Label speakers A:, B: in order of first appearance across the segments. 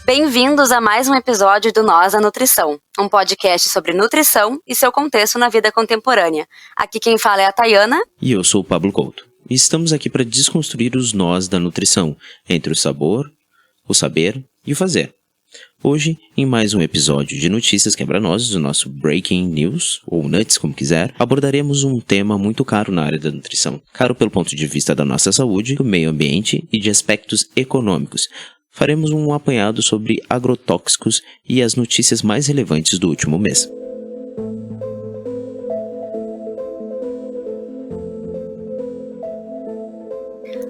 A: Bem-vindos a mais um episódio do Nós da Nutrição, um podcast sobre nutrição e seu contexto na vida contemporânea. Aqui quem fala é a Tayana.
B: E eu sou o Pablo Couto. E estamos aqui para desconstruir os nós da nutrição, entre o sabor, o saber e o fazer. Hoje, em mais um episódio de Notícias Quebra-Nozes, do nosso Breaking News, ou Nuts, como quiser, abordaremos um tema muito caro na área da nutrição. Caro pelo ponto de vista da nossa saúde, do meio ambiente e de aspectos econômicos. Faremos um apanhado sobre agrotóxicos e as notícias mais relevantes do último mês.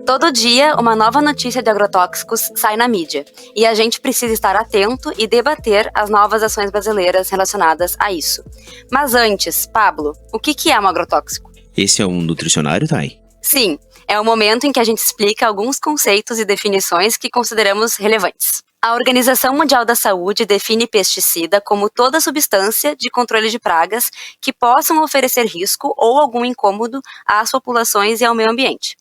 A: Todo dia, uma nova notícia de agrotóxicos sai na mídia, e a gente precisa estar atento e debater as novas ações brasileiras relacionadas a isso. Mas antes, Pablo, o que é um agrotóxico?
B: Esse é um nutricionário, Thay?
A: Sim, é o momento em que a gente explica alguns conceitos e definições que consideramos relevantes. A Organização Mundial da Saúde define pesticida como toda substância de controle de pragas que possam oferecer risco ou algum incômodo às populações e ao meio ambiente.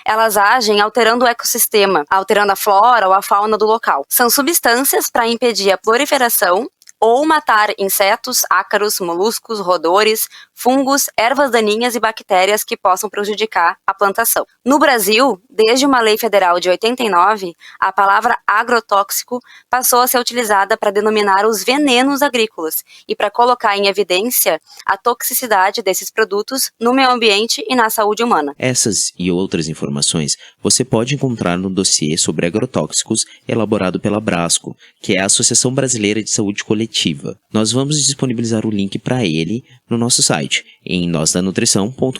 A: Elas agem alterando o ecossistema, alterando a flora ou a fauna do local. São substâncias para impedir a proliferação ou matar insetos, ácaros, moluscos, roedores, fungos, ervas daninhas e bactérias que possam prejudicar a plantação. No Brasil, desde uma lei federal de 89, a palavra agrotóxico passou a ser utilizada para denominar os venenos agrícolas e para colocar em evidência a toxicidade desses produtos no meio ambiente e na saúde humana.
B: Essas e outras informações você pode encontrar no dossiê sobre agrotóxicos elaborado pela Brasco, que é a Associação Brasileira de Saúde Coletiva. Nós vamos disponibilizar o link para ele no nosso site, em nosdanutrição.com.br.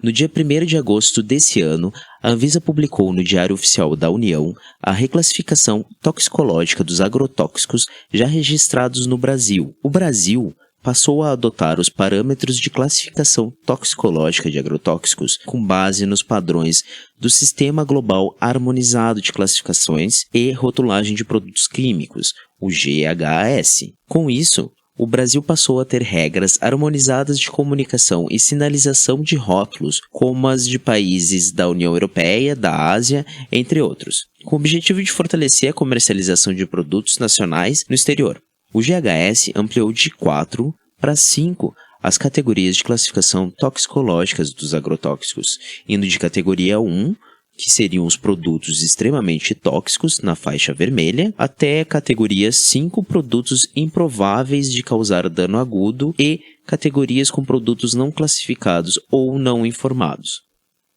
B: No dia 1º de agosto desse ano, a Anvisa publicou no Diário Oficial da União a reclassificação toxicológica dos agrotóxicos já registrados no Brasil. O Brasil passou a adotar os parâmetros de classificação toxicológica de agrotóxicos com base nos padrões do Sistema Global Harmonizado de Classificações e Rotulagem de Produtos Químicos, o GHS. Com isso, o Brasil passou a ter regras harmonizadas de comunicação e sinalização de rótulos, como as de países da União Europeia, da Ásia, entre outros, com o objetivo de fortalecer a comercialização de produtos nacionais no exterior. O GHS ampliou de 4 para 5 as categorias de classificação toxicológicas dos agrotóxicos, indo de categoria 1, que seriam os produtos extremamente tóxicos na faixa vermelha, até categoria 5, produtos improváveis de causar dano agudo, e categorias com produtos não classificados ou não informados.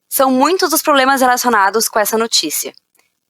A: São muitos os problemas relacionados com essa notícia.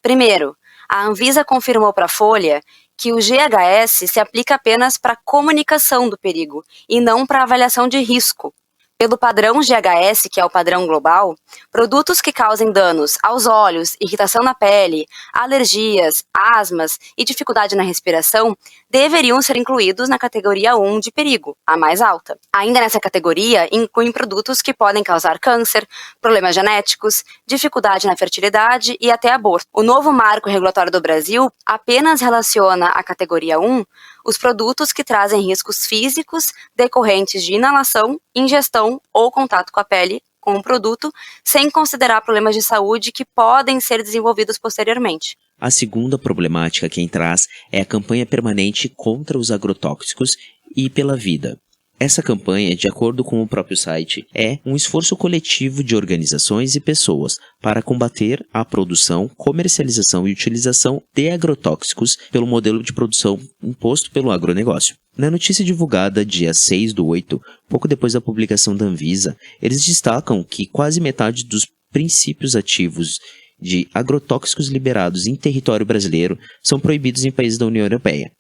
A: Primeiro, a Anvisa confirmou para a Folha que o GHS se aplica apenas para a comunicação do perigo e não para a avaliação de risco. Pelo padrão GHS, que é o padrão global, produtos que causem danos aos olhos, irritação na pele, alergias, asmas e dificuldade na respiração deveriam ser incluídos na categoria 1 de perigo, a mais alta. Ainda nessa categoria, incluem produtos que podem causar câncer, problemas genéticos, dificuldade na fertilidade e até aborto. O novo marco regulatório do Brasil apenas relaciona a categoria 1 os produtos que trazem riscos físicos decorrentes de inalação, ingestão ou contato com a pele com o produto, sem considerar problemas de saúde que podem ser desenvolvidos posteriormente.
B: A segunda problemática que traz é a campanha permanente contra os agrotóxicos e pela vida. Essa campanha, de acordo com o próprio site, é um esforço coletivo de organizações e pessoas para combater a produção, comercialização e utilização de agrotóxicos pelo modelo de produção imposto pelo agronegócio. Na notícia divulgada dia 6/8, pouco depois da publicação da Anvisa, eles destacam que quase metade dos princípios ativos de agrotóxicos liberados em território brasileiro são proibidos em países da União Europeia.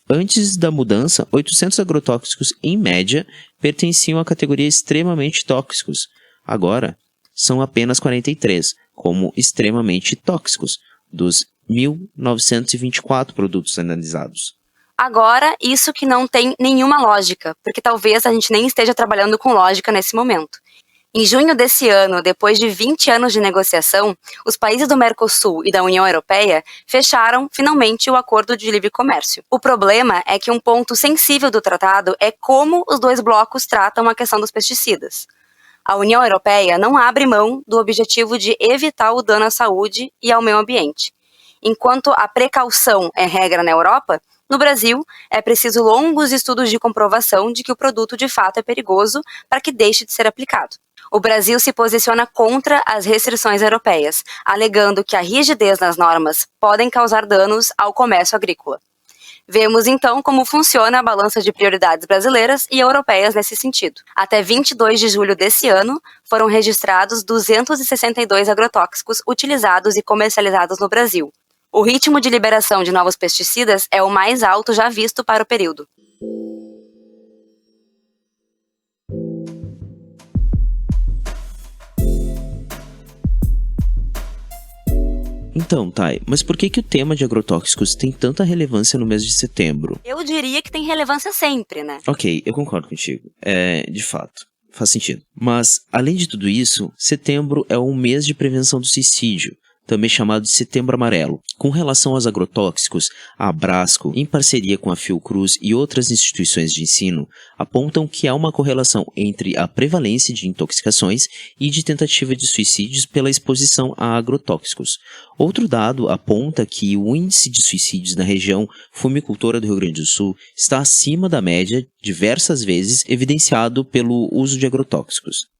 B: Antes da mudança, 800 agrotóxicos, em média, pertenciam à categoria extremamente tóxicos. Agora, são apenas 43, como extremamente tóxicos, dos 1.924 produtos analisados.
A: Agora, isso que não tem nenhuma lógica, porque talvez a gente nem esteja trabalhando com lógica nesse momento. Em junho desse ano, depois de 20 anos de negociação, os países do Mercosul e da União Europeia fecharam, finalmente, o Acordo de Livre Comércio. O problema é que um ponto sensível do tratado é como os dois blocos tratam a questão dos pesticidas. A União Europeia não abre mão do objetivo de evitar o dano à saúde e ao meio ambiente. Enquanto a precaução é regra na Europa, no Brasil é preciso longos estudos de comprovação de que o produto de fato é perigoso para que deixe de ser aplicado. O Brasil se posiciona contra as restrições europeias, alegando que a rigidez nas normas podem causar danos ao comércio agrícola. Vemos então como funciona a balança de prioridades brasileiras e europeias nesse sentido. Até 22 de julho desse ano, foram registrados 262 agrotóxicos utilizados e comercializados no Brasil. O ritmo de liberação de novos pesticidas é o mais alto já visto para o período.
B: Então, Thay, mas por que o tema de agrotóxicos tem tanta relevância no mês de setembro?
A: Eu diria que tem relevância sempre, né?
B: Ok, eu concordo contigo. De fato, faz sentido. Mas, além de tudo isso, setembro é um mês de prevenção do suicídio, também chamado de Setembro Amarelo. Com relação aos agrotóxicos, a Abrasco, em parceria com a Fiocruz e outras instituições de ensino, apontam que há uma correlação entre a prevalência de intoxicações e de tentativa de suicídios pela exposição a agrotóxicos. Outro dado aponta que o índice de suicídios na região fumicultora do Rio Grande do Sul está acima da média, diversas vezes evidenciado pelo uso de agrotóxicos.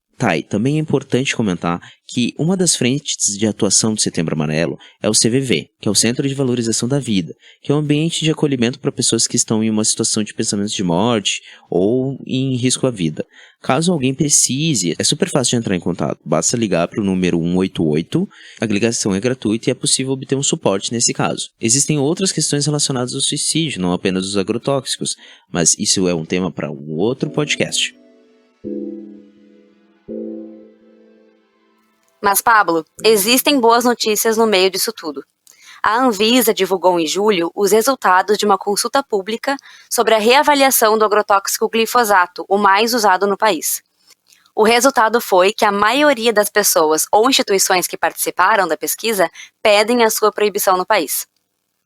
B: Também é importante comentar que uma das frentes de atuação do Setembro Amarelo é o CVV, que é o Centro de Valorização da Vida, que é um ambiente de acolhimento para pessoas que estão em uma situação de pensamentos de morte ou em risco à vida. Caso alguém precise, é super fácil de entrar em contato, basta ligar para o número 188, a ligação é gratuita e é possível obter um suporte nesse caso. Existem outras questões relacionadas ao suicídio, não apenas os agrotóxicos, mas isso é um tema para um outro podcast.
A: Mas, Pablo, existem boas notícias no meio disso tudo. A Anvisa divulgou em julho os resultados de uma consulta pública sobre a reavaliação do agrotóxico glifosato, o mais usado no país. O resultado foi que a maioria das pessoas ou instituições que participaram da pesquisa pedem a sua proibição no país.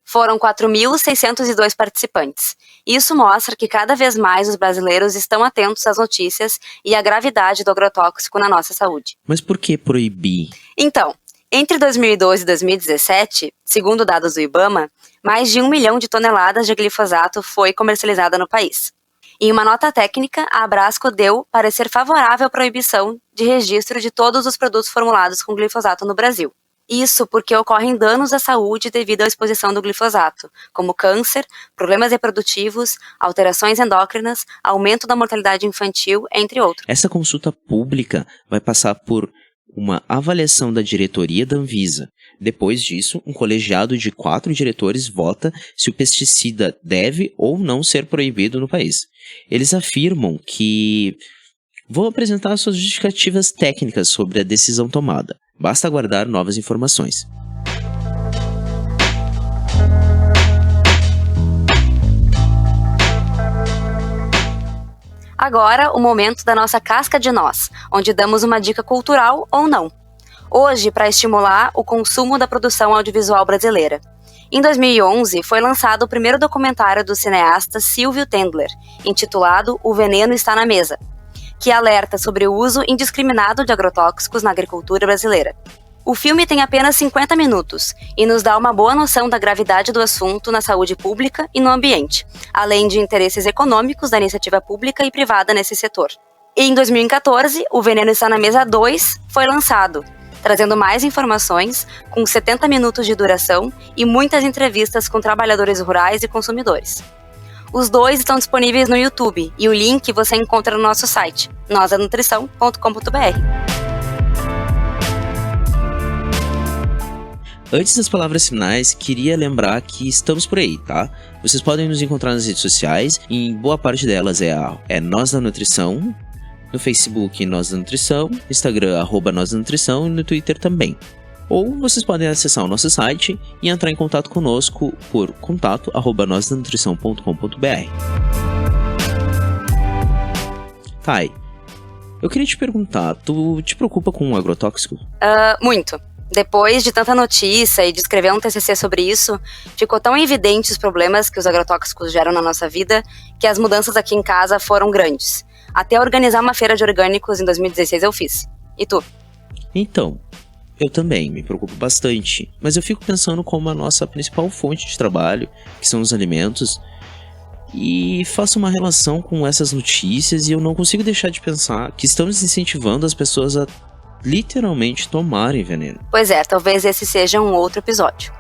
A: Foram 4.602 participantes. Isso mostra que cada vez mais os brasileiros estão atentos às notícias e à gravidade do agrotóxico na nossa saúde.
B: Mas por que proibir?
A: Então, entre 2012 e 2017, segundo dados do IBAMA, mais de 1 milhão de toneladas de glifosato foi comercializada no país. Em uma nota técnica, a Abrasco deu parecer favorável à proibição de registro de todos os produtos formulados com glifosato no Brasil. Isso porque ocorrem danos à saúde devido à exposição do glifosato, como câncer, problemas reprodutivos, alterações endócrinas, aumento da mortalidade infantil, entre outros.
B: Essa consulta pública vai passar por uma avaliação da diretoria da Anvisa. Depois disso, um colegiado de 4 diretores vota se o pesticida deve ou não ser proibido no país. Eles afirmam que vão apresentar suas justificativas técnicas sobre a decisão tomada. Basta aguardar novas informações.
A: Agora, o momento da nossa casca de nós, onde damos uma dica cultural ou não. Hoje, para estimular o consumo da produção audiovisual brasileira. Em 2011, foi lançado o primeiro documentário do cineasta Silvio Tendler, intitulado O Veneno Está na Mesa, que alerta sobre o uso indiscriminado de agrotóxicos na agricultura brasileira. O filme tem apenas 50 minutos e nos dá uma boa noção da gravidade do assunto na saúde pública e no ambiente, além de interesses econômicos da iniciativa pública e privada nesse setor. E em 2014, O Veneno Está na Mesa 2 foi lançado, trazendo mais informações, com 70 minutos de duração e muitas entrevistas com trabalhadores rurais e consumidores. Os dois estão disponíveis no YouTube e o link você encontra no nosso site, nosanutrição.com.br.
B: Antes das palavras finais, queria lembrar que estamos por aí, tá? Vocês podem nos encontrar nas redes sociais, em boa parte delas é Nós da Nutrição, no Facebook Nós da Nutrição, no Instagram @Nós da Nutrição e no Twitter também. Ou vocês podem acessar o nosso site e entrar em contato conosco por contato@nosdanutrição.com.br. Thay, eu queria te perguntar, tu te preocupa com um agrotóxico?
A: Muito. Depois de tanta notícia e de escrever um TCC sobre isso, ficou tão evidente os problemas que os agrotóxicos geram na nossa vida que as mudanças aqui em casa foram grandes. Até organizar uma feira de orgânicos em 2016 eu fiz. E tu?
B: Então, Eu também, me preocupo bastante, mas eu fico pensando como a nossa principal fonte de trabalho, que são os alimentos, e faço uma relação com essas notícias e eu não consigo deixar de pensar que estamos incentivando as pessoas a literalmente tomarem veneno.
A: Pois é, talvez esse seja um outro episódio.